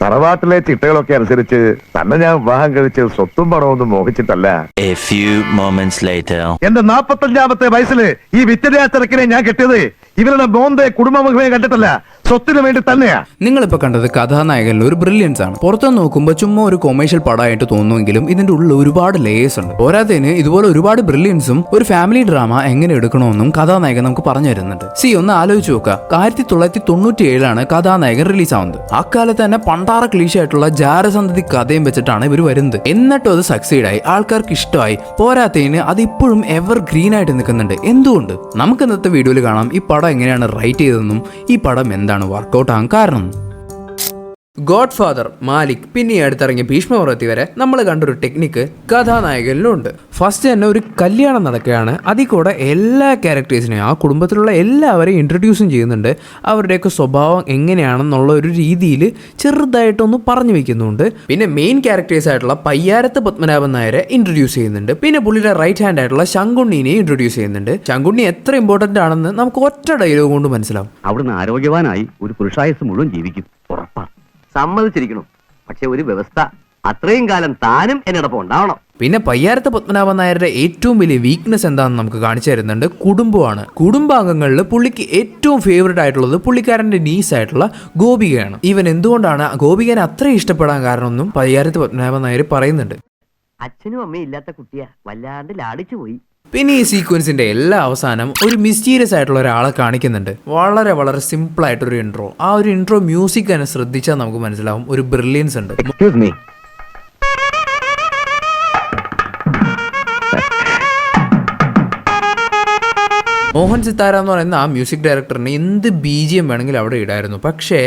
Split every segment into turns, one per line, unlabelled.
തറവാട്ടിലെ ചിട്ടകളൊക്കെ അനുസരിച്ച് തന്നെ ഞാൻ വിവാഹം കഴിച്ച് സ്വത്തും പണമൊന്നും മോഹിച്ചിട്ടല്ല. എന്റെ 45-ാമത്തെ വയസ്സില് ഈ വിദ്യാഭ്യാസത്തിനെ ഞാൻ കെട്ടിയത് ഇവരുടെ മോന്റെ കുടുംബമുഖമേ കണ്ടിട്ടല്ല, സ്വത്തിന് വേണ്ടി തന്നെയാ.
നിങ്ങളിപ്പോ കണ്ടത് കഥാനായകനിൽ ഒരു ബ്രില്യൻസ് ആണ്. പുറത്തു നോക്കുമ്പോൾ ചുമ്മാ ഒരു കൊമേഴ്ഷ്യൽ പടമായിട്ട് തോന്നുമെങ്കിലും ഇതിന്റെ ഉള്ളിൽ ഒരുപാട് ലേയേഴ്സ് ഉണ്ട്. പോരാത്തതിന് ഇതുപോലെ ഒരുപാട് ബ്രില്യൻസും ഒരു ഫാമിലി ഡ്രാമ എങ്ങനെ എടുക്കണമെന്നും കഥാനായകൻ നമുക്ക് പറഞ്ഞു തരുന്നുണ്ട്. ഒന്ന് ആലോചിച്ച് നോക്കുക, 1997 കഥാനായകൻ റിലീസ് ആവുന്നത്. അക്കാലത്ത് തന്നെ പണ്ടാറ ക്ലീശായിട്ടുള്ള ജാരസന്ധതി കഥയും വെച്ചിട്ടാണ് ഇവർ വരുന്നത്. എന്നിട്ടും അത് സക്സീഡായി, ആൾക്കാർക്ക് ഇഷ്ടമായി. പോരാത്തതിന് അത് ഇപ്പോഴും എവർ ഗ്രീൻ ആയിട്ട് നിൽക്കുന്നുണ്ട്. എന്തുകൊണ്ട്? നമുക്ക് ഇന്നത്തെ വീഡിയോയിൽ കാണാം ഈ പടം എങ്ങനെയാണ് റൈറ്റ് ചെയ്തതെന്നും ഈ പടം എന്താണ് വർക്കൗട്ട് ആകാൻ കാരണം. ഗോഡ് ഫാദർ, മാലിക്, പിന്നെ അടുത്തിറങ്ങിയ ഭീഷ്മപർവ്വതി വരെ നമ്മൾ കണ്ടൊരു ടെക്നിക്ക് കഥാനായകനിലും ഉണ്ട്. ഫസ്റ്റ് തന്നെ ഒരു കല്യാണം നടക്കുകയാണ്. അതിൽ കൂടെ എല്ലാ ക്യാരക്ടേഴ്സിനെയും ആ കുടുംബത്തിലുള്ള എല്ലാവരെയും ഇൻട്രൊഡ്യൂസും ചെയ്യുന്നുണ്ട്. അവരുടെയൊക്കെ സ്വഭാവം എങ്ങനെയാണെന്നുള്ള ഒരു രീതിയിൽ ചെറുതായിട്ടൊന്ന് പറഞ്ഞു വെക്കുന്നുണ്ട്. പിന്നെ മെയിൻ ക്യാരക്ടേഴ്സ് ആയിട്ടുള്ള പയ്യാരത്ത് പത്മനാഭൻ നായരെ ഇൻട്രൊഡ്യൂസ് ചെയ്യുന്നുണ്ട്. പിന്നെ പുള്ളിയുടെ റൈറ്റ് ഹാൻഡ് ആയിട്ടുള്ള ശങ്കുണ്ണിനെ ഇൻട്രൊഡ്യൂസ് ചെയ്യുന്നുണ്ട്. ശങ്കുണ്ണി എത്ര ഇമ്പോർട്ടന്റ് ആണെന്ന് നമുക്ക് ഒറ്റ ഡയലോഗ് കൊണ്ട് മനസ്സിലാവും.
അവിടുന്ന് ആരോഗ്യവാനായി ഒരു പുരുഷായുസ് മുഴുവൻ ജീവിക്കും, ഉറപ്പാണ്. സമ്മതിച്ചിരിക്കണം. പക്ഷെ ഒരു വ്യവസ്ഥ, അത്രയും കാലം താനും എന്നോടൊപ്പം ഉണ്ടാവണം.
പിന്നെ പയ്യാരത്ത് പത്മനാഭൻ നായരുടെ ഏറ്റവും വലിയ വീക്ക്നെസ് എന്താണെന്ന് നമുക്ക് കാണിച്ചു തരുന്നുണ്ട്. കുടുംബമാണ്. കുടുംബാംഗങ്ങളിൽ പുള്ളിക്ക് ഏറ്റവും ഫേവറേറ്റ് ആയിട്ടുള്ളത് പുള്ളിക്കാരന്റെ നീസ് ആയിട്ടുള്ള ഗോപികയാണ്. ഈവൻ എന്തുകൊണ്ടാണ് ഗോപികനെ അത്രയും ഇഷ്ടപ്പെടാൻ കാരണമെന്നും പയ്യാരത്ത് പത്മനാഭൻ നായർ പറയുന്നുണ്ട്.
അച്ഛനും അമ്മയും ഇല്ലാത്ത കുട്ടിയാ, വല്ലാണ്ട് ലാടിച്ചു പോയി.
പിന്നെ ഈ സീക്വൻസിന്റെ എല്ലാ അവസാനം ഒരു മിസ്റ്റീരിയസ് ആയിട്ടുള്ള ഒരാളെ കാണിക്കുന്നുണ്ട്. വളരെ വളരെ സിമ്പിൾ ആയിട്ടൊരു ഇൻട്രോ. ആ ഒരു ഇൻട്രോ മ്യൂസിക് തന്നെ ശ്രദ്ധിച്ചാൽ നമുക്ക് മനസ്സിലാവും ഒരു ബ്രില്യൻസ് ഉണ്ട്.
Excuse me.
മോഹൻ സിത്താര എന്ന് പറയുന്ന ആ മ്യൂസിക് ഡയറക്ടറിന് എന്ത് BGM വേണമെങ്കിലും അവിടെ ഇടായിരുന്നു. പക്ഷേ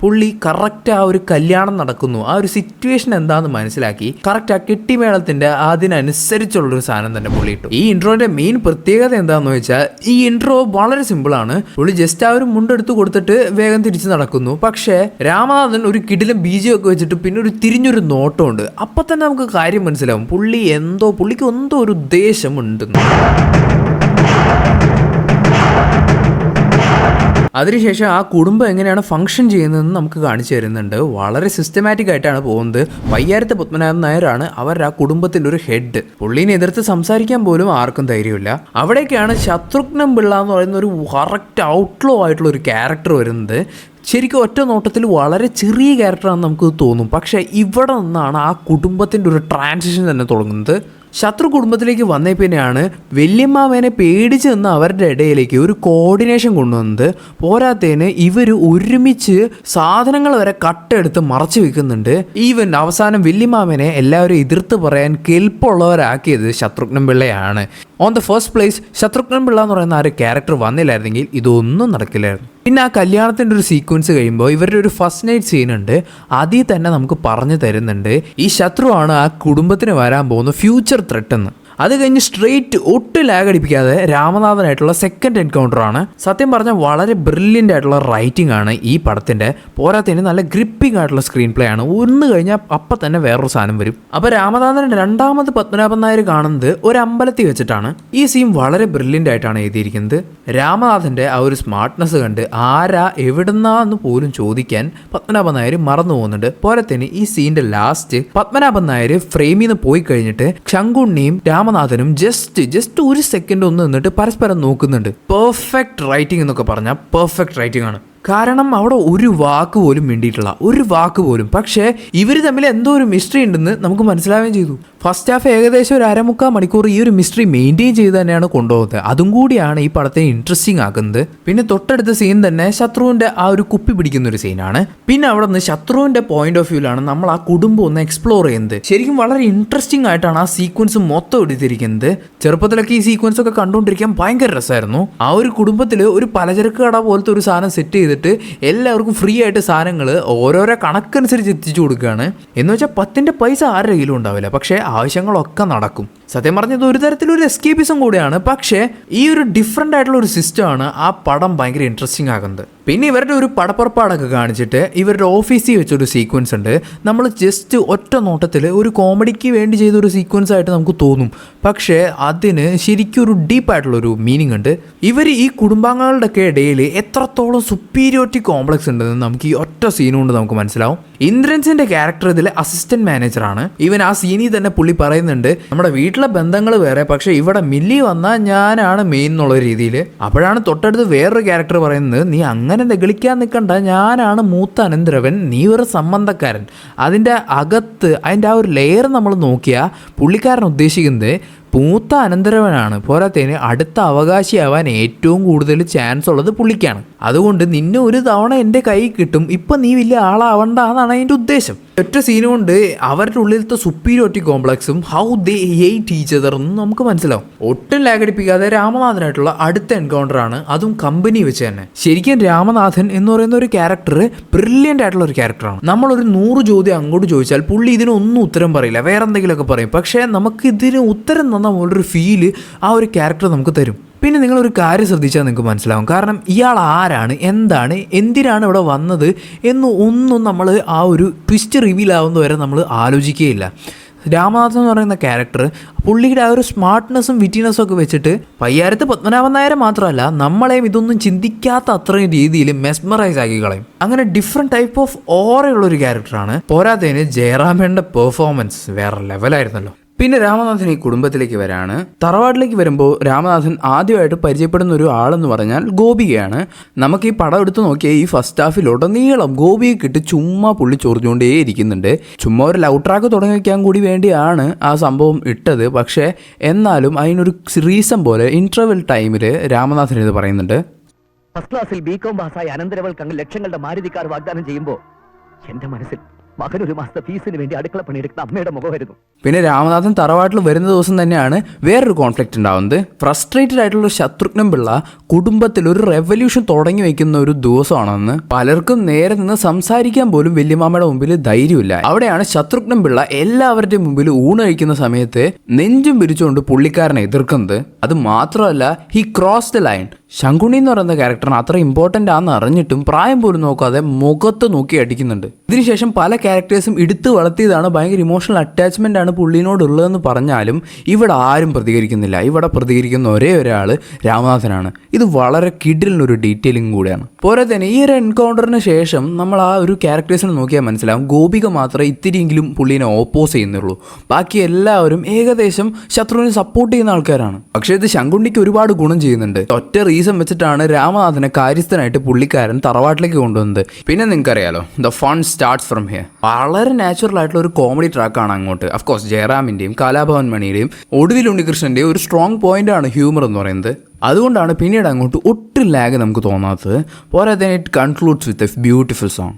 പുള്ളി കറക്റ്റ് ആ ഒരു കല്യാണം നടക്കുന്നു, ആ ഒരു സിറ്റുവേഷൻ എന്താണെന്ന് മനസ്സിലാക്കി കറക്റ്റ് ആ കെട്ടിമേളത്തിന്റെ അതിനനുസരിച്ചുള്ളൊരു സാധനം തന്നെ പുള്ളി ഇട്ടു. ഈ ഇൻട്രോന്റെ മെയിൻ പ്രത്യേകത എന്താണെന്ന് വെച്ചാൽ ഈ ഇൻട്രോ വളരെ സിമ്പിളാണ്. പുള്ളി ജസ്റ്റ് ആ ഒരു മുണ്ടെടുത്ത് കൊടുത്തിട്ട് വേഗം തിരിച്ച് നടക്കുന്നു. പക്ഷേ രാമനാഥൻ ഒരു കിടിലം BGM ഒക്കെ വെച്ചിട്ട് പിന്നെ ഒരു തിരിഞ്ഞൊരു നോട്ടമുണ്ട്. അപ്പം തന്നെ നമുക്ക് കാര്യം മനസ്സിലാവും പുള്ളിക്ക് എന്തോ ഒരു ഉദ്ദേശം ഉണ്ടെന്ന്. അതിനുശേഷം ആ കുടുംബം എങ്ങനെയാണ് ഫംഗ്ഷൻ ചെയ്യുന്നതെന്ന് നമുക്ക് കാണിച്ചു തരുന്നുണ്ട്. വളരെ സിസ്റ്റമാറ്റിക് ആയിട്ടാണ് പോകുന്നത്. പയ്യാരത്ത് പത്മനാഭൻ നായരാണ് അവരുടെ ആ കുടുംബത്തിൻ്റെ ഒരു ഹെഡ്. പുള്ളീനെ എതിർത്ത് സംസാരിക്കാൻ പോലും ആർക്കും ധൈര്യമില്ല. അവിടേക്കാണ് ശത്രുഘ്നൻ പിള്ള എന്ന് പറയുന്ന ഒരു കറക്റ്റ് ഔട്ട്ലോ ആയിട്ടുള്ള ഒരു ക്യാരക്ടർ വരുന്നത്. ശരിക്കും ഒറ്റ നോട്ടത്തിൽ വളരെ ചെറിയ ക്യാരക്ടറാണെന്ന് നമുക്ക് തോന്നും. പക്ഷേ ഇവിടെ നിന്നാണ് ആ കുടുംബത്തിൻ്റെ ഒരു ട്രാൻസിഷൻ തന്നെ തുടങ്ങുന്നത്. ശത്രു കുടുംബത്തിലേക്ക് വന്നേ പിന്നെയാണ് വല്യമ്മാവേനെ പേടിച്ച് നിന്ന് അവരുടെ ഇടയിലേക്ക് ഒരു കോർഡിനേഷൻ കൊണ്ടുവന്നത്. പോരാത്തതിന് ഇവർ ഒരുമിച്ച് സാധനങ്ങൾ വരെ കട്ടെടുത്ത് മറച്ചു വെക്കുന്നുണ്ട്. ഈവൻ അവസാനം വല്യമ്മാവേനെ എല്ലാവരും എതിർത്ത് പറയാൻ കെൽപ്പുള്ളവരാക്കിയത് ശത്രുഘ്നൻ പിള്ളയാണ്. On the first place Shatrughnan Pillai എന്ന് പറയുന്ന ആ ഒരു ക്യാരക്ടർ വന്നില്ലായിരുന്നെങ്കിൽ ഇതൊന്നും നടക്കില്ലായിരുന്നു. പിന്നെ ആ കല്യാണത്തിൻ്റെ ഒരു സീക്വൻസ് കഴിയുമ്പോൾ ഇവരുടെ ഒരു ഫസ്റ്റ് നൈറ്റ് സീൻ ഉണ്ട്. അതിൽ തന്നെ നമുക്ക് പറഞ്ഞു തരുന്നുണ്ട് ഈ ശത്രുവാണ് ആ കുടുംബത്തിന് വരാൻ പോകുന്ന ഫ്യൂച്ചർ ത്രെറ്റ് എന്ന്. അത് കഴിഞ്ഞ് സ്ട്രെയിറ്റ് ഒട്ടും ലാഗ് അടിപ്പിക്കാതെ രാമനാഥനായിട്ടുള്ള സെക്കൻഡ് എൻകൗണ്ടർ ആണ്. സത്യം പറഞ്ഞാൽ വളരെ ബ്രില്യൻ്റ് ആയിട്ടുള്ള റൈറ്റിംഗ് ആണ് ഈ പടത്തിൻ്റെ. പോരാത്തതിന് നല്ല ഗ്രിപ്പിംഗ് ആയിട്ടുള്ള സ്ക്രീൻ പ്ലേ ആണ്. ഒന്ന് കഴിഞ്ഞാൽ അപ്പം തന്നെ വേറൊരു സാധനം വരും. അപ്പോൾ രാമനാഥൻ രണ്ടാമത് പത്മനാഭൻ നായർ കാണുന്നത് ഒരു അമ്പലത്തിൽ വെച്ചിട്ടാണ്. ഈ സീൻ വളരെ ബ്രില്യൻ്റ് ആയിട്ടാണ് എഴുതിയിരിക്കുന്നത്. രാമനാഥൻ്റെ ആ ഒരു സ്മാർട്ട്നെസ് കണ്ട് ആരാ എവിടുന്നാന്ന് പോലും ചോദിക്കാൻ പത്മനാഭൻ നായർ മറന്നു പോകുന്നുണ്ട്. പോരാത്തതിന് ഈ സീൻ്റെ ലാസ്റ്റ് പത്മനാഭൻ നായർ ഫ്രെയിമിൽ നിന്ന് പോയി കഴിഞ്ഞിട്ട് ശങ്കുണ്ണിയും രാമനാഥനും ജസ്റ്റ് ഒരു സെക്കൻഡ് ഒന്ന് നിന്നിട്ട് പരസ്പരം നോക്കുന്നുണ്ട്. പെർഫെക്റ്റ് റൈറ്റിംഗ് എന്നൊക്കെ പറഞ്ഞാൽ പെർഫെക്റ്റ് റൈറ്റിംഗ് ആണ്. കാരണം അവിടെ ഒരു വാക്ക് പോലും വേണ്ടിയിട്ടില്ല, ഒരു വാക്ക് പോലും. പക്ഷേ ഇവർ തമ്മിൽ എന്തോ ഒരു മിസ്റ്ററി ഉണ്ടെന്ന് നമുക്ക് മനസ്സിലാവുകയും ചെയ്തു. ഫസ്റ്റ് ഹാഫ് ഏകദേശം ഒരു 1/4 മണിക്കൂർ ഈ ഒരു മിസ്റ്ററി മെയിൻറ്റെയിൻ ചെയ്ത് തന്നെയാണ് കൊണ്ടുപോകുന്നത്. അതും കൂടിയാണ് ഈ പടത്തെ ഇൻട്രസ്റ്റിംഗ് ആക്കുന്നത്. പിന്നെ തൊട്ടടുത്ത സീൻ തന്നെ ശത്രുവിൻ്റെ ആ ഒരു കുപ്പി പിടിക്കുന്ന ഒരു സീനാണ്. പിന്നെ അവിടെ നിന്ന് ശത്രുവിൻ്റെ പോയിന്റ് ഓഫ് വ്യൂലാണ് നമ്മൾ ആ കുടുംബം ഒന്ന് എക്സ്പ്ലോർ ചെയ്യുന്നത്. ശരിക്കും വളരെ ഇൻട്രസ്റ്റിംഗ് ആയിട്ടാണ് ആ സീക്വൻസ് മൊത്തം എടുത്തിരിക്കുന്നത്. ചെറുപ്പത്തിലൊക്കെ ഈ സീക്വൻസ് ഒക്കെ കണ്ടുകൊണ്ടിരിക്കാൻ ഭയങ്കര രസമായിരുന്നു. ആ ഒരു കുടുംബത്തിൽ ഒരു പലചരക്ക് കട പോലത്തെ ഒരു സാധനം സെറ്റ് ചെയ്തിട്ട് എല്ലാവർക്കും ഫ്രീ ആയിട്ട് സാധനങ്ങൾ ഓരോരോ കണക്കനുസരിച്ച് എത്തിച്ചു കൊടുക്കുകയാണ്. എന്ന് വെച്ചാൽ 10ന്റെ പൈസ ആരുടെ കയ്യിലും ഉണ്ടാവില്ല, പക്ഷേ ആവശ്യങ്ങളൊക്കെ നടക്കും. സത്യം പറഞ്ഞത് ഒരു തരത്തിലൊരു എസ്കേപ്പിസം കൂടിയാണ്. പക്ഷേ ഈ ഒരു ഡിഫറെൻ്റ് ആയിട്ടുള്ള ഒരു സിസ്റ്റമാണ് ആ പടം ഭയങ്കര ഇൻട്രസ്റ്റിംഗ് ആകുന്നത്. പിന്നെ ഇവരുടെ ഒരു പടപ്പുറപ്പാടൊക്കെ കാണിച്ചിട്ട് ഇവരുടെ ഓഫീസിൽ വെച്ചൊരു സീക്വൻസ് ഉണ്ട്. നമ്മൾ ജസ്റ്റ് ഒറ്റ നോട്ടത്തിൽ ഒരു കോമഡിക്ക് വേണ്ടി ചെയ്തൊരു സീക്വൻസ് ആയിട്ട് നമുക്ക് തോന്നും. പക്ഷേ അതിന് ശരിക്കും ഒരു ഡീപ്പായിട്ടുള്ളൊരു മീനിങ് ഉണ്ട്. ഇവർ ഈ കുടുംബാംഗങ്ങളുടെയൊക്കെ ഇടയിൽ എത്രത്തോളം സുപ്പീരിയോറിറ്റി കോംപ്ലക്സ് ഉണ്ടെന്ന് നമുക്ക് ഈ ഒറ്റ സീൻ കൊണ്ട് നമുക്ക് മനസ്സിലാവും. ഇന്ദ്രൻസിന്റെ ക്യാരക്ടർ ഇതിൽ അസിസ്റ്റന്റ് മാനേജറാണ്. ഇവൻ ആ സീനിൽ തന്നെ പുള്ളി പറയുന്നുണ്ട്, നമ്മുടെ വീട്ടിലെ ബന്ധങ്ങൾ വേറെ, പക്ഷേ ഇവിടെ മില്ലി വന്നാൽ ഞാനാണ് മെയിൻ എന്നുള്ള രീതിയിൽ. അപ്പോഴാണ് തൊട്ടടുത്ത് വേറൊരു ക്യാരക്ടർ പറയുന്നത്, നീ അങ്ങനെ നെഗളിക്കാൻ നിൽക്കണ്ട, ഞാനാണ് മൂത്ത അനന്തരവൻ, നീ ഒരു സംബന്ധക്കാരൻ. അതിൻ്റെ അകത്ത് അതിൻ്റെ ആ ഒരു ലെയർ നമ്മൾ നോക്കിയാൽ പുള്ളിക്കാരൻ ഉദ്ദേശിക്കുന്നത് മൂത്ത അനന്തരവനാണ്. പോരാത്തതിന് അടുത്ത അവകാശിയാവാൻ ഏറ്റവും കൂടുതൽ ചാൻസ് ഉള്ളത് പുള്ളിക്കാണ്. അതുകൊണ്ട് നിന്നെ ഒരു തവണ എൻ്റെ കൈ കിട്ടും, ഇപ്പം നീ വലിയ ആളാവണ്ട എന്നാണ് അതിൻ്റെ ഉദ്ദേശം. ഒറ്റ സീനും കൊണ്ട് അവരുടെ ഉള്ളിലത്തെ സുപ്പീരിയോറിറ്റി കോംപ്ലക്സും how they hate each other എന്നും നമുക്ക് മനസ്സിലാവും. ഒട്ടും ലാഗടിപ്പിക്കാതെ രാമനാഥനായിട്ടുള്ള അടുത്ത എൻകൗണ്ടറാണ്, അതും കമ്പനി വെച്ച് തന്നെ. ശരിക്കും രാമനാഥൻ എന്ന് പറയുന്ന ഒരു ക്യാരക്ടർ ബ്രില്യൻ്റ് ആയിട്ടുള്ള ഒരു ക്യാരക്ടറാണ്. നമ്മളൊരു 100 ചോദ്യം അങ്ങോട്ട് ചോദിച്ചാൽ പുള്ളി ഇതിനൊന്നും ഉത്തരം പറയില്ല, വേറെ എന്തെങ്കിലുമൊക്കെ പറയും. പക്ഷേ നമുക്ക് ഇതിന് ഉത്തരം തന്ന പോലൊരു ഫീല് ആ ഒരു ക്യാരക്ടർ നമുക്ക് തരും. പിന്നെ നിങ്ങളൊരു കാര്യം ശ്രദ്ധിച്ചാൽ നിങ്ങൾക്ക് മനസ്സിലാവും. കാരണം ഇയാൾ ആരാണ്, എന്താണ്, എന്തിനാണ് ഇവിടെ വന്നത് ഒന്നും നമ്മൾ ആ ഒരു ട്വിസ്റ്റ് റിവീൽ ആവുന്നവരെ നമ്മൾ ആലോചിക്കുകയില്ല. രാമനാഥൻ എന്ന് പറയുന്ന ക്യാരക്ടർ പുള്ളിയുടെ ആ ഒരു സ്മാർട്ട്നെസ്സും വിറ്റിനെസ്സും ഒക്കെ വെച്ചിട്ട് പയ്യാരത്ത് പത്മനാഭൻ നായരെ മാത്രമല്ല നമ്മളെയും ഇതൊന്നും ചിന്തിക്കാത്ത അത്രയും രീതിയിൽ മെസ്മറൈസ് ആക്കി കളയും. അങ്ങനെ ഡിഫറെൻറ്റ് ടൈപ്പ് ഓഫ് ഓറയുള്ളൊരു ക്യാരക്ടറാണ്. പോരാത്തതിന് ജയറാമേൻ്റെ പെർഫോമൻസ് വേറെ ലെവലായിരുന്നല്ലോ. പിന്നെ രാമനാഥൻ ഈ കുടുംബത്തിലേക്ക് വരാണ്. തറവാട്ടിലേക്ക് വരുമ്പോൾ രാമനാഥൻ ആദ്യമായിട്ട് പരിചയപ്പെടുന്ന ഒരു ആളെന്ന് പറഞ്ഞാൽ ഗോപികയാണ്. നമുക്ക് ഈ പടം എടുത്ത് നോക്കിയാൽ ഈ ഫസ്റ്റ് ഹാഫിലുടനീളം ഗോപിയെ കിട്ടി ചുമ്മാ പുള്ളി ചൊറിഞ്ഞുകൊണ്ടേ ഇരിക്കുന്നുണ്ട്. ചുമ്മാ ഒരു ലവ് ട്രാക്ക് തുടങ്ങി വയ്ക്കാൻ കൂടി വേണ്ടിയാണ് ആ സംഭവം ഇട്ടത്. പക്ഷേ എന്നാലും അതിനൊരു റീസൺ പോലെ ഇൻ്റർവെൽ ടൈമിൽ രാമനാഥൻ ഇത് പറയുന്നുണ്ട്.
ഫസ്റ്റ് ക്ലാസ്സിൽ ബികോം പാസ്സായ അനന്തരവൾക്ക് അങ്ങ് ലക്ഷങ്ങളുടെ മാരുതി കാർ വാഗ്ദാനം ചെയ്യുമ്പോൾ എന്റെ മനസ്സിൽ മകനൊരു മാസത്തെ ഫീസിന് വേണ്ടി അടുക്കള പണിയെടുക്കുന്ന അമ്മയുടെ മുഖമായിരുന്നു.
പിന്നെ രാമനാഥൻ തറവാട്ടിൽ വരുന്ന ദിവസം തന്നെയാണ് വേറൊരു കോൺഫ്ലിക്റ്റ് ഉണ്ടാവുന്നത്. ഫ്രസ്ട്രേറ്റഡ് ആയിട്ടുള്ള ശത്രുഘ്നൻ പിള്ള കുടുംബത്തിൽ ഒരു റെവല്യൂഷൻ തുടങ്ങി വെക്കുന്ന ഒരു ദിവസമാണെന്ന് പലർക്കും നേരെ നിന്ന് സംസാരിക്കാൻ പോലും വല്യമാമയുടെ മുമ്പിൽ ധൈര്യമില്ല. അവിടെയാണ് ശത്രുഘ്നൻ പിള്ള എല്ലാവരുടെയും മുമ്പിൽ ഊണ് കഴിക്കുന്ന സമയത്ത് നെഞ്ചും പിരിച്ചുകൊണ്ട് പുള്ളിക്കാരനെ എതിർക്കുന്നത്. അത് മാത്രമല്ല, he cross the line. Shankuni എന്ന് പറയുന്ന ക്യാരക്ടറിന് അത്ര ഇമ്പോർട്ടൻ്റ് ആണെന്ന് അറിഞ്ഞിട്ടും പ്രായം പോലും നോക്കാതെ മുഖത്ത് നോക്കി അടിക്കുന്നുണ്ട്. ഇതിനുശേഷം പല ക്യാരക്ടേഴ്സും എടുത്തു വളർത്തിയതാണ്, ഭയങ്കര ഇമോഷണൽ അറ്റാച്ച്മെൻ്റ് ആണ് പുള്ളിനോടുള്ളതെന്ന് പറഞ്ഞാലും ഇവിടെ ആരും പ്രതികരിക്കുന്നില്ല. ഇവിടെ പ്രതികരിക്കുന്ന ഒരേ ഒരാൾ രാമനാഥനാണ്. ഇത് വളരെ കിഡിലിനൊരു ഡീറ്റെയിലിംഗ് കൂടിയാണ്. പോരാ തന്നെ ഈ ഒരു എൻകൗണ്ടറിന് ശേഷം നമ്മൾ ആ ഒരു ക്യാരക്ടേഴ്സിനെ നോക്കിയാൽ മനസ്സിലാവും ഗോപിക മാത്രമേ ഇത്തിരിയെങ്കിലും പുള്ളീനെ ഓപ്പോസ് ചെയ്യുന്നുള്ളൂ. ബാക്കി എല്ലാവരും ഏകദേശം ശത്രുവിനെ സപ്പോർട്ട് ചെയ്യുന്ന ആൾക്കാരാണ്. പക്ഷേ ഇത് ശങ്കുണ്ണിക്ക് ഒരുപാട് ഗുണം ചെയ്യുന്നുണ്ട്. ഒറ്റ റീസൺ വെച്ചിട്ടാണ് രാമനാഥനെ കാര്യസ്ഥനായിട്ട് പുള്ളിക്കാരൻ തറവാട്ടിലേക്ക് കൊണ്ടുവന്നത്. പിന്നെ നിങ്ങൾക്കറിയാലോ, the fun starts from here. വളരെ നാച്ചുറൽ ആയിട്ടുള്ള ഒരു കോമഡി ട്രാക്കാണ് അങ്ങോട്ട്. അഫ്കോഴ്സ് ജയറാമിൻ്റെയും കലാഭവൻ മണിയുടെയും ഒടുവിൽ ഉണ്ണികൃഷ്ണൻ്റെയും ഒരു സ്ട്രോങ് പോയിന്റ് ആണ് ഹ്യൂമർ എന്ന് പറയുന്നത്. അതുകൊണ്ടാണ് പിന്നീട് അങ്ങോട്ട് ഒട്ടും ലാഗ് നമുക്ക് തോന്നാത്തത്. പോരാതെ it concludes with a beautiful song.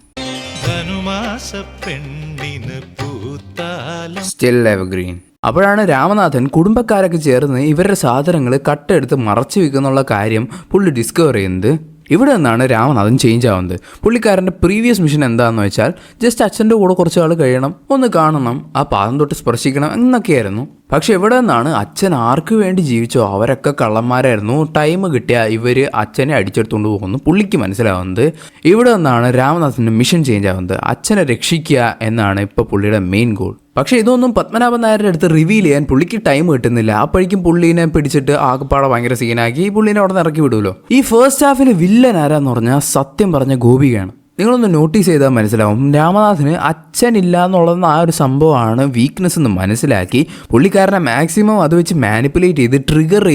Still evergreen. അപ്പോഴാണ് രാമനാഥൻ കുടുംബക്കാരൊക്കെ ചേർന്ന് ഇവരുടെ സാധനങ്ങൾ കട്ടെടുത്ത് മറച്ചു വെക്കുന്നുള്ള കാര്യം പുള്ളി ഡിസ്കവർ ചെയ്യുന്നത്. ഇവിടെ നിന്നാണ് രാമനാഥൻ ചേഞ്ച് ആവുന്നത്. പുള്ളിക്കാരൻ്റെ പ്രീവിയസ് മിഷൻ എന്താണെന്ന് വെച്ചാൽ ജസ്റ്റ് അച്ഛൻ്റെ കൂടെ കുറച്ച് ആൾ കഴിയണം, ഒന്ന് കാണണം, ആ പാദം തൊട്ട് സ്പർശിക്കണം എന്നൊക്കെയായിരുന്നു. പക്ഷെ ഇവിടെ നിന്നാണ് അച്ഛൻ ആർക്ക് വേണ്ടി ജീവിച്ചോ അവരൊക്കെ കള്ളന്മാരായിരുന്നു, ടൈം കിട്ടിയാൽ ഇവർ അച്ഛനെ അടിച്ചെടുത്തുകൊണ്ട് പോകുന്നു പുള്ളിക്ക് മനസ്സിലാവുന്നത്. ഇവിടെ നിന്നാണ് രാമനാഥൻ്റെ മിഷൻ ചേഞ്ച് ആവുന്നത്. അച്ഛനെ രക്ഷിക്കുക എന്നാണ് ഇപ്പോൾ പുള്ളിയുടെ മെയിൻ ഗോൾ. പക്ഷേ ഇതൊന്നും പത്മനാഭൻ നായരുടെ അടുത്ത് റിവീൽ ചെയ്യാൻ പുള്ളിക്ക് ടൈം കിട്ടുന്നില്ല. അപ്പോഴേക്കും പുള്ളീനെ പിടിച്ചിട്ട് ആകപ്പാടെ ഭയങ്കര സീനാക്കി പുള്ളീനെ അവിടെ നിന്ന് ഇറക്കി വിടുമല്ലോ. ഈ ഫസ്റ്റ് ഹാഫിൽ വില്ലൻ ആരാന്ന് പറഞ്ഞാൽ സത്യം പറഞ്ഞ ഗോപികയാണ്. നിങ്ങളൊന്ന് നോട്ടീസ് ചെയ്താൽ മനസ്സിലാവും, രാമനാഥന് അച്ഛനില്ല എന്നുള്ളതെന്ന് ആ ഒരു സംഭവമാണ് വീക്ക്നെസ് എന്ന് മനസ്സിലാക്കി പുള്ളിക്കാരനെ മാക്സിമം അത് വെച്ച് മാനിപ്പുലേറ്റ് ചെയ്ത് ട്രിഗർ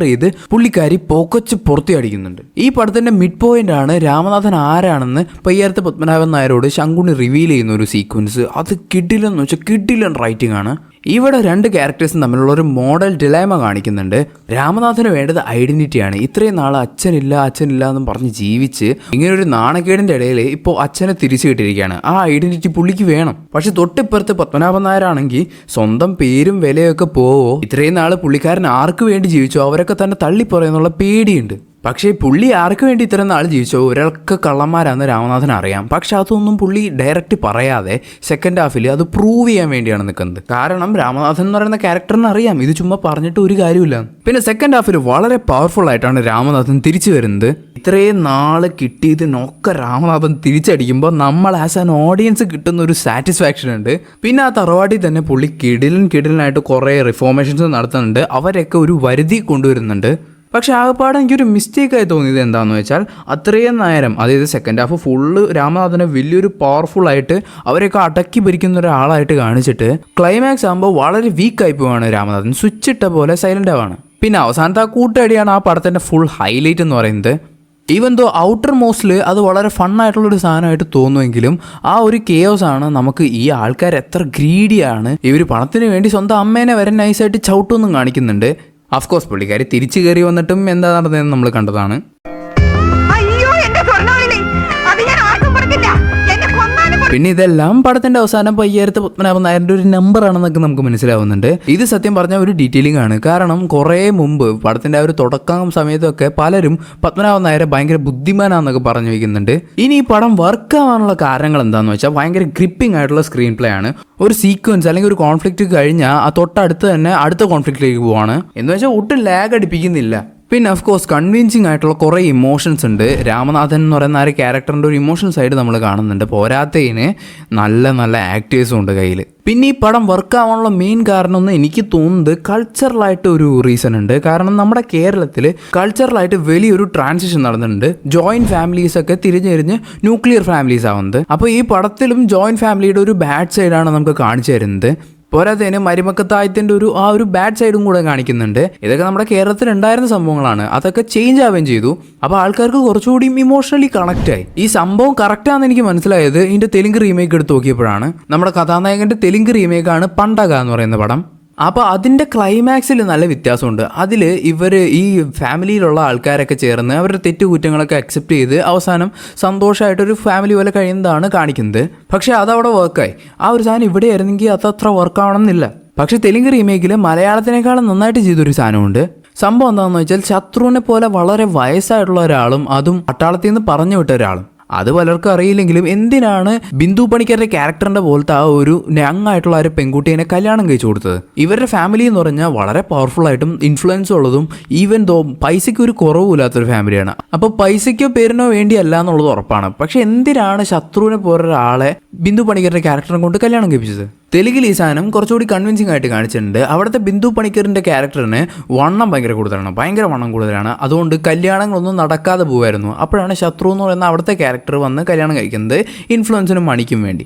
ചെയ്ത് പുള്ളിക്കാരി പൊക്കച്ച് പുറത്തി അടിക്കുന്നുണ്ട്. ഈ പടത്തിൻ്റെ മിഡ് പോയിന്റ് ആണ് രാമനാഥൻ ആരാണെന്ന് പയ്യാരത്ത് പത്മനാഭൻ നായരോട് ശങ്കുണ്ണി റിവീൽ ചെയ്യുന്ന ഒരു സീക്വൻസ്. അത് കിഡിലെന്ന് വെച്ചാൽ കിഡിലൻ റൈറ്റിംഗ് ആണ്. ഇവിടെ രണ്ട് ക്യാരക്ടേഴ്സും തമ്മിലുള്ള ഒരു മോഡൽ ഡിലൈമ കാണിക്കുന്നുണ്ട്. രാമനാഥന് വേണ്ടത് ഐഡന്റിറ്റിയാണ്. ഇത്രയും നാൾ അച്ഛനില്ല എന്നും പറഞ്ഞ് ജീവിച്ച് ഇങ്ങനെ ഒരു നാണക്കേടിൻ്റെ ഇടയിൽ ഇപ്പോൾ അച്ഛനെ തിരിച്ചു കിട്ടിയിരിക്കുകയാണ്. ആ ഐഡന്റിറ്റി പുള്ളിക്ക് വേണം. പക്ഷെ തൊട്ടിപ്പുറത്ത് പത്മനാഭൻ നായരാണെങ്കിൽ സ്വന്തം പേരും വിലയൊക്കെ പോവോ, ഇത്രയും നാൾ പുള്ളിക്കാരൻ ആർക്ക് വേണ്ടി ജീവിച്ചോ അവരൊക്കെ തന്നെ തള്ളിപ്പറയുന്നുള്ള പേടിയുണ്ട്. പക്ഷേ പുള്ളി ആർക്ക് വേണ്ടി ഇത്രയും നാൾ ജീവിച്ചോ ഒരാൾക്ക് കള്ളന്മാരാന്ന് രാമനാഥൻ അറിയാം. പക്ഷെ അതൊന്നും പുള്ളി ഡയറക്റ്റ് പറയാതെ സെക്കൻഡ് ഹാഫിൽ അത് പ്രൂവ് ചെയ്യാൻ വേണ്ടിയാണ് നിൽക്കുന്നത്. കാരണം രാമനാഥൻ എന്ന് പറയുന്ന ക്യാരക്ടറിന് അറിയാം ഇത് ചുമ്മാ പറഞ്ഞിട്ട് ഒരു കാര്യമില്ല. പിന്നെ സെക്കൻഡ് ഹാഫിൽ വളരെ പവർഫുൾ ആയിട്ടാണ് രാമനാഥൻ തിരിച്ചു വരുന്നത്. ഇത്രയും നാള് കിട്ടിയതിനൊക്കെ രാമനാഥൻ തിരിച്ചടിക്കുമ്പോൾ നമ്മൾ ആസ് ആൻ ഓഡിയൻസ് കിട്ടുന്ന ഒരു സാറ്റിസ്ഫാക്ഷൻ ഉണ്ട്. പിന്നെ ആ തറവാട്ടിൽ തന്നെ പുള്ളി കിടിലനായിട്ട് കുറേ റിഫോർമേഷൻസ് നടത്തുന്നുണ്ട്. അവരൊക്കെ ഒരു വരുതി കൊണ്ടുവരുന്നുണ്ട്. പക്ഷെ ആകെപ്പാടെ എനിക്കൊരു മിസ്റ്റേക്കായി തോന്നിയത് എന്താണെന്ന് വെച്ചാൽ അത്രയും നേരം, അതായത് സെക്കൻഡ് ഹാഫ് ഫുള്ള് രാമനാഥനെ വലിയൊരു പവർഫുള്ളായിട്ട് അവരെയൊക്കെ അടക്കി ഭരിക്കുന്ന ഒരാളായിട്ട് കാണിച്ചിട്ട് ക്ലൈമാക്സ് ആകുമ്പോൾ വളരെ വീക്കായി പോവാണ് രാമനാഥൻ. സ്വിച്ച് ഇട്ട പോലെ സൈലൻ്റ് ആവാണ്. പിന്നെ അവസാനത്തെ ആ കൂട്ടടിയാണ് ആ പടത്തിൻ്റെ ഫുൾ ഹൈലൈറ്റ് എന്ന് പറയുന്നത്. ഈവൻ ദോ ഔട്ടർ മോസ്റ്റിൽ അത് വളരെ ഫണ്ണായിട്ടുള്ളൊരു സാധനമായിട്ട് തോന്നുമെങ്കിലും ആ ഒരു കെയോസ് ആണ് നമുക്ക് ഈ ആൾക്കാർ എത്ര ഗ്രീഡിയാണ്, ഇവർ പണത്തിന് വേണ്ടി സ്വന്തം അമ്മേനെ വരെ നൈസായിട്ട് ചവിട്ടൊന്നും കാണിക്കുന്നുണ്ട്. അഫ്കോഴ്സ് പുള്ളിക്കാരി തിരിച്ചു കയറി വന്നിട്ടും എന്താ നടന്നതെന്ന് നമ്മൾ കണ്ടതാണ്. പിന്നെ ഇതെല്ലാം പടത്തിന്റെ അവസാനം പയ്യാരത്ത് പത്മനാഭൻ നായരുടെ ഒരു നമ്പർ ആണെന്നൊക്കെ നമുക്ക് മനസ്സിലാവുന്നുണ്ട്. ഇത് സത്യം പറഞ്ഞാൽ ഒരു ഡീറ്റെയിലിംഗ് ആണ്. കാരണം കുറേ മുമ്പ് പടത്തിന്റെ ആ ഒരു തുടക്കം സമയത്തൊക്കെ പലരും പത്മനാഭൻ നായരെ ഭയങ്കര ബുദ്ധിമാനാന്നൊക്കെ പറഞ്ഞു വയ്ക്കുന്നുണ്ട്. ഇനി ഈ പടം വർക്ക് ആവാനുള്ള കാരണങ്ങൾ എന്താണെന്ന് വെച്ചാൽ ഭയങ്കര ഗ്രിപ്പിംഗ് ആയിട്ടുള്ള സ്ക്രീൻ പ്ലേ ആണ്. ഒരു സീക്വൻസ് അല്ലെങ്കിൽ ഒരു കോൺഫ്ലിക്റ്റ് കഴിഞ്ഞാൽ ആ തൊട്ടടുത്ത് തന്നെ അടുത്ത കോൺഫ്ലിക്റ്റിലേക്ക് പോവാണ്. എന്ന് വെച്ചാൽ ഒട്ടും ലാഗ് അടിപ്പിക്കുന്നില്ല. പിന്നെ ഓഫ്കോഴ്സ് കൺവിൻസിങ് ആയിട്ടുള്ള കുറേ ഇമോഷൻസ് ഉണ്ട്. രാമനാഥൻ എന്ന് പറയുന്ന ആ ഒരു ക്യാരക്ടറിൻ്റെ ഒരു ഇമോഷൻ സൈഡ് നമ്മൾ കാണുന്നുണ്ട്. പോരാത്തതിന് നല്ല ആക്ടേഴ്സും ഉണ്ട് കയ്യിൽ. പിന്നെ ഈ പടം വർക്ക് ആവാനുള്ള മെയിൻ കാരണം എന്ന് എനിക്ക് തോന്നുന്നത് കൾച്ചറലായിട്ട് ഒരു റീസൺ ഉണ്ട്. കാരണം നമ്മുടെ കേരളത്തിൽ കൾച്ചറലായിട്ട് വലിയൊരു ട്രാൻസിഷൻ നടന്നിട്ടുണ്ട്. ജോയിൻറ്റ് ഫാമിലീസ് ഒക്കെ തിരിഞ്ഞ് ന്യൂക്ലിയർ ഫാമിലീസ് ആവുന്നത്. അപ്പോൾ ഈ പടത്തിലും ജോയിൻറ്റ് ഫാമിലിയുടെ ഒരു ബാഡ് സൈഡാണ് നമുക്ക് കാണിച്ചു തരുന്നത്. പോരാത്തതിന് മരുമക്കത്തായത്തിൻ്റെ ഒരു ബാഡ് സൈഡും കൂടെ കാണിക്കുന്നുണ്ട്. ഇതൊക്കെ നമ്മുടെ കേരളത്തിൽ ഉണ്ടായിരുന്ന സംഭവങ്ങളാണ്. അതൊക്കെ ചേഞ്ച് ആവുകയും ചെയ്തു. അപ്പോൾ ആൾക്കാർക്ക് കുറച്ചുകൂടി ഇമോഷണലി കണക്റ്റ് ആയി. ഈ സംഭവം കറക്റ്റാണെന്ന് എനിക്ക് മനസ്സിലായത് ഇതിൻ്റെ തെലുങ്ക് റീമേക്ക് എടുത്ത് നോക്കിയപ്പോഴാണ്. നമ്മുടെ കഥാനായകൻ്റെ തെലുങ്ക് റീമേക്കാണ് പണ്ടക എന്ന് പറയുന്ന പടം. അപ്പോൾ അതിൻ്റെ ക്ലൈമാക്സിൽ നല്ല വ്യത്യാസമുണ്ട്. അതിൽ ഇവർ ഈ ഫാമിലിയിലുള്ള ആൾക്കാരൊക്കെ ചേർന്ന് അവരുടെ തെറ്റുകുറ്റങ്ങളൊക്കെ അക്സെപ്റ്റ് ചെയ്ത് അവസാനം സന്തോഷമായിട്ടൊരു ഫാമിലി പോലെ കഴിയുന്നതാണ് കാണിക്കുന്നത്. പക്ഷേ അതവിടെ വർക്കായി. ആ ഒരു സാധനം ഇവിടെ ആയിരുന്നെങ്കിൽ അതത്ര വർക്കാവണം എന്നില്ല. പക്ഷേ തെലുങ്ക് റീമേക്കിൽ മലയാളത്തിനേക്കാളും നന്നായിട്ട് ചെയ്തൊരു സാധനമുണ്ട്. സംഭവം എന്താണെന്ന് വെച്ചാൽ ശത്രുവിനെ പോലെ വളരെ വയസ്സായിട്ടുള്ള ഒരാളും അതും പട്ടാളത്തിൽ നിന്ന് പറഞ്ഞു വിട്ട ഒരാളും. അത് പലർക്കും അറിയില്ലെങ്കിലും എന്തിനാണ് ബിന്ദു പണിക്കരുടെ ക്യാരക്ടറിന്റെ പോലത്തെ ആ ഒരു ഞങ്ങായിട്ടുള്ള ഒരു പെൺകുട്ടിയെ കല്യാണം കഴിച്ചു കൊടുത്തത്? ഇവരുടെ ഫാമിലി എന്ന് പറഞ്ഞാൽ വളരെ പവർഫുൾ ആയിട്ടും ഇൻഫ്ലുവൻസ് ഉള്ളതും ഈവൻ ദോ പൈസയ്ക്ക് ഒരു കുറവുമില്ലാത്തൊരു ഫാമിലിയാണ്. അപ്പോൾ പൈസയ്ക്കോ പേരിനോ വേണ്ടിയല്ല എന്നുള്ളത് ഉറപ്പാണ്. പക്ഷെ എന്തിനാണ് ശത്രുവിനെ പോലെ ഒരാളെ ബിന്ദു പണിക്കരുടെ ക്യാരക്ടറിനെ കൊണ്ട് കല്യാണം കഴിപ്പിച്ചത്? തെലുങ്കിൽ ഈ സാധനം കുറച്ചുകൂടി കൺവിൻസിങ് ആയിട്ട് കാണിച്ചിട്ടുണ്ട്. അവിടുത്തെ ബിന്ദു പണിക്കറിൻ്റെ ക്യാരക്ടറിന് വണ്ണം ഭയങ്കര വണ്ണം കൂടുതലാണ്. അതുകൊണ്ട് കല്യാണങ്ങളൊന്നും നടക്കാതെ പോകുമായിരുന്നു. അപ്പോഴാണ് ശത്രു എന്ന് പറയുന്ന അവിടുത്തെ ക്യാരക്ടർ വന്ന് കല്യാണം കഴിക്കുന്നത് ഇൻഫ്ലുവൻസിനും മണിക്കും വേണ്ടി.